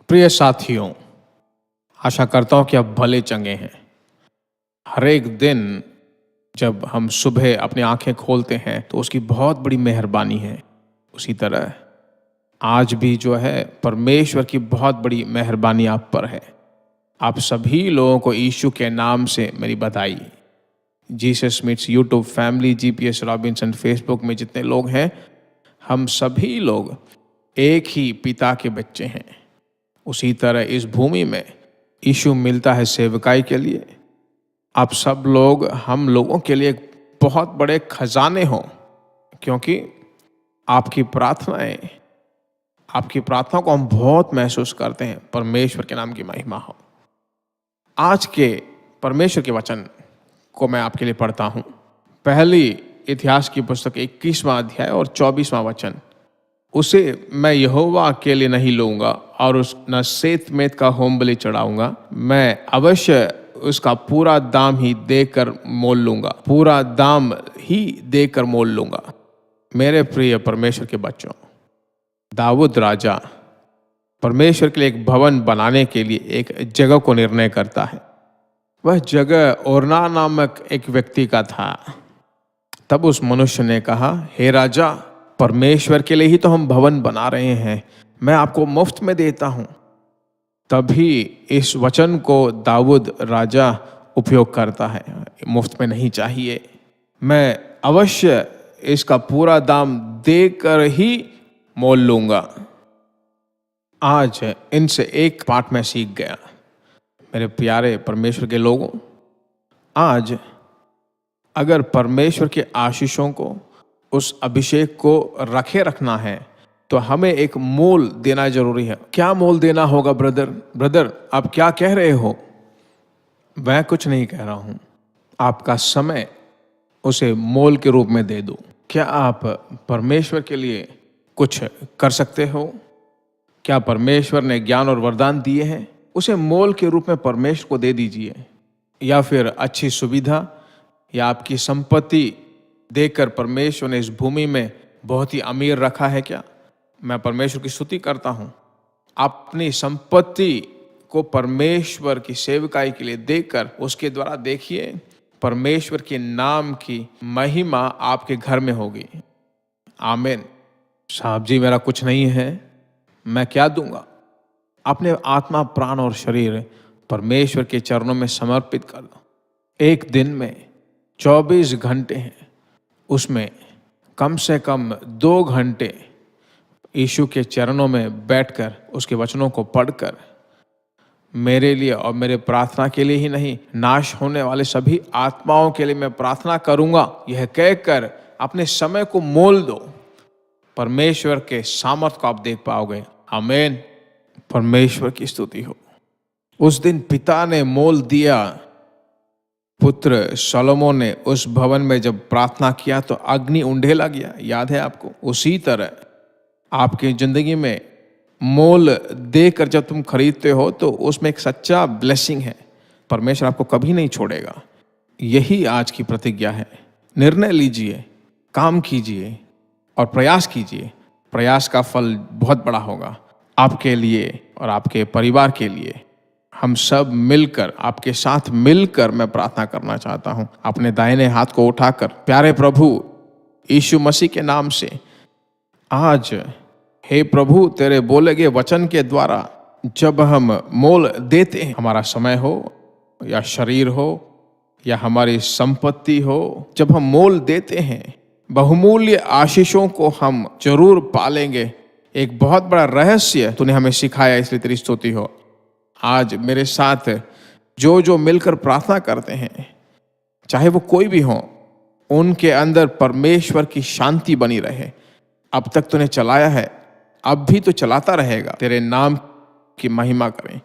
प्रिय साथियों, आशा करता हूं कि आप भले चंगे हैं। हर एक दिन जब हम सुबह अपनी आंखें खोलते हैं तो उसकी बहुत बड़ी मेहरबानी है। उसी तरह आज भी जो है परमेश्वर की बहुत बड़ी मेहरबानी आप पर है। आप सभी लोगों को यीशु के नाम से मेरी बधाई। Jesus meets YouTube family, GPS Robinson, Facebook में जितने लोग हैं, हम सभी लोग एक ही पिता के बच्चे हैं। उसी तरह इस भूमि में यीशु मिलता है सेवकाई के लिए। आप सब लोग हम लोगों के लिए एक बहुत बड़े खजाने हो, क्योंकि आपकी प्रार्थनाओं को हम बहुत महसूस करते हैं। परमेश्वर के नाम की महिमा हो। आज के परमेश्वर के वचन को मैं आपके लिए पढ़ता हूं। पहली इतिहास की पुस्तक 21वां अध्याय और 24वां वचन। उसे मैं यहोवा के लिए नहीं लूंगा और न सेत मेत का होम बलि चढ़ाऊंगा। मैं अवश्य उसका पूरा दाम ही देकर मोल लूंगा, पूरा दाम ही देकर मोल लूंगा। मेरे प्रिय परमेश्वर के बच्चों, दाऊद राजा परमेश्वर के लिए एक भवन बनाने के लिए एक जगह को निर्णय करता है। वह जगह ओरना नामक एक व्यक्ति का था। तब उस मनुष्य ने कहा, हे राजा, परमेश्वर के लिए ही तो हम भवन बना रहे हैं, मैं आपको मुफ्त में देता हूं। तभी इस वचन को दाऊद राजा उपयोग करता है। मुफ्त में नहीं चाहिए, मैं अवश्य इसका पूरा दाम देकर ही मोल लूंगा। आज इनसे एक पाठ मैं सीख गया। मेरे प्यारे परमेश्वर के लोगों, आज अगर परमेश्वर के आशीषों को, उस अभिषेक को रखना है तो हमें एक मोल देना जरूरी है। क्या मोल देना होगा ब्रदर, आप क्या कह रहे हो? मैं कुछ नहीं कह रहा हूं। आपका समय उसे मोल के रूप में दे दो। क्या आप परमेश्वर के लिए कुछ कर सकते हो? क्या परमेश्वर ने ज्ञान और वरदान दिए हैं? उसे मोल के रूप में परमेश्वर को दे दीजिए। या फिर अच्छी सुविधा या आपकी संपत्ति देकर परमेश्वर ने इस भूमि में बहुत ही अमीर रखा है क्या? मैं परमेश्वर की स्तुति करता हूं। अपनी संपत्ति को परमेश्वर की सेवकाई के लिए देकर उसके द्वारा देखिए परमेश्वर के नाम की महिमा आपके घर में होगी। आमीन। साहब जी, मेरा कुछ नहीं है, मैं क्या दूंगा? अपने आत्मा, प्राण और शरीर परमेश्वर के चरणों में समर्पित कर दो। एक दिन में 24 घंटे हैं, उसमें कम से कम 2 घंटे यीशु के चरणों में बैठकर उसके वचनों को पढ़कर मेरे लिए और मेरे प्रार्थना के लिए ही नहीं, नाश होने वाले सभी आत्माओं के लिए मैं प्रार्थना करूंगा, यह कहकर अपने समय को मोल दो। परमेश्वर के सामर्थ को आप देख पाओगे। आमीन। परमेश्वर की स्तुति हो। उस दिन पिता ने मोल दिया। पुत्र सोलोमन ने उस भवन में जब प्रार्थना किया तो अग्नि उंडेला गया, याद है आपको? उसी तरह आपकी जिंदगी में मोल देकर जब तुम खरीदते हो तो उसमें एक सच्चा ब्लेसिंग है। परमेश्वर आपको कभी नहीं छोड़ेगा। यही आज की प्रतिज्ञा है। निर्णय लीजिए, काम कीजिए और प्रयास कीजिए। प्रयास का फल बहुत बड़ा होगा आपके लिए और आपके परिवार के लिए। हम सब मिलकर, आपके साथ मिलकर मैं प्रार्थना करना चाहता हूं। अपने दाहिने हाथ को उठाकर प्यारे प्रभु यीशु मसीह के नाम से आज, हे प्रभु, तेरे बोले गए वचन के द्वारा जब हम मोल देते हैं, हमारा समय हो या शरीर हो या हमारी संपत्ति हो, जब हम मोल देते हैं, बहुमूल्य आशीषों को हम जरूर पालेंगे। एक बहुत बड़ा रहस्य तूने हमें सिखाया, इसलिए तेरी स्तुति हो। आज मेरे साथ जो मिलकर प्रार्थना करते हैं, चाहे वो कोई भी हो, उनके अंदर परमेश्वर की शांति बनी रहे। अब तक तूने चलाया है, अब भी तो चलाता रहेगा। तेरे नाम की महिमा करें।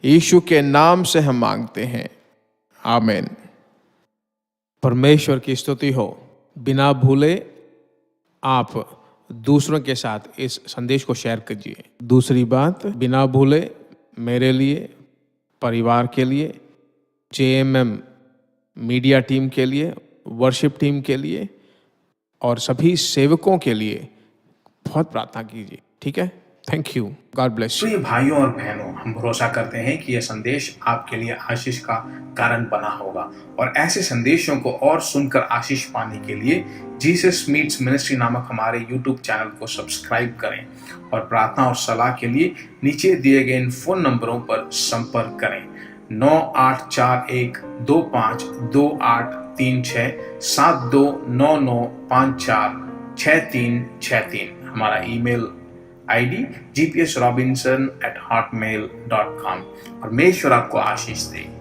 यीशु के नाम से हम मांगते हैं, आमीन। परमेश्वर की स्तुति हो। बिना भूले आप दूसरों के साथ इस संदेश को शेयर कीजिए। दूसरी बात, बिना भूले मेरे लिए, परिवार के लिए, JMM मीडिया टीम के लिए, वर्शिप टीम के लिए और सभी सेवकों के लिए बहुत प्रार्थना कीजिए। ठीक है? थैंक यू, गॉड ब्लेस तो यू। ये भाइयों और बहनों, हम भरोसा करते हैं कि यह संदेश आपके लिए आशीष का कारण बना होगा, और ऐसे संदेशों को और सुनकर आशीष पाने के लिए जीसस मीट्स मिनिस्ट्री नामक हमारे यूट्यूब चैनल को सब्सक्राइब करें, और प्रार्थना और सलाह के लिए नीचे दिए गए इन फोन नंबरों पर संपर्क करें। 9841252836 7299546363। हमारा ईमेल ID gpsrobinson@hotmail.com। परमेश्वर आपको आशीष दे।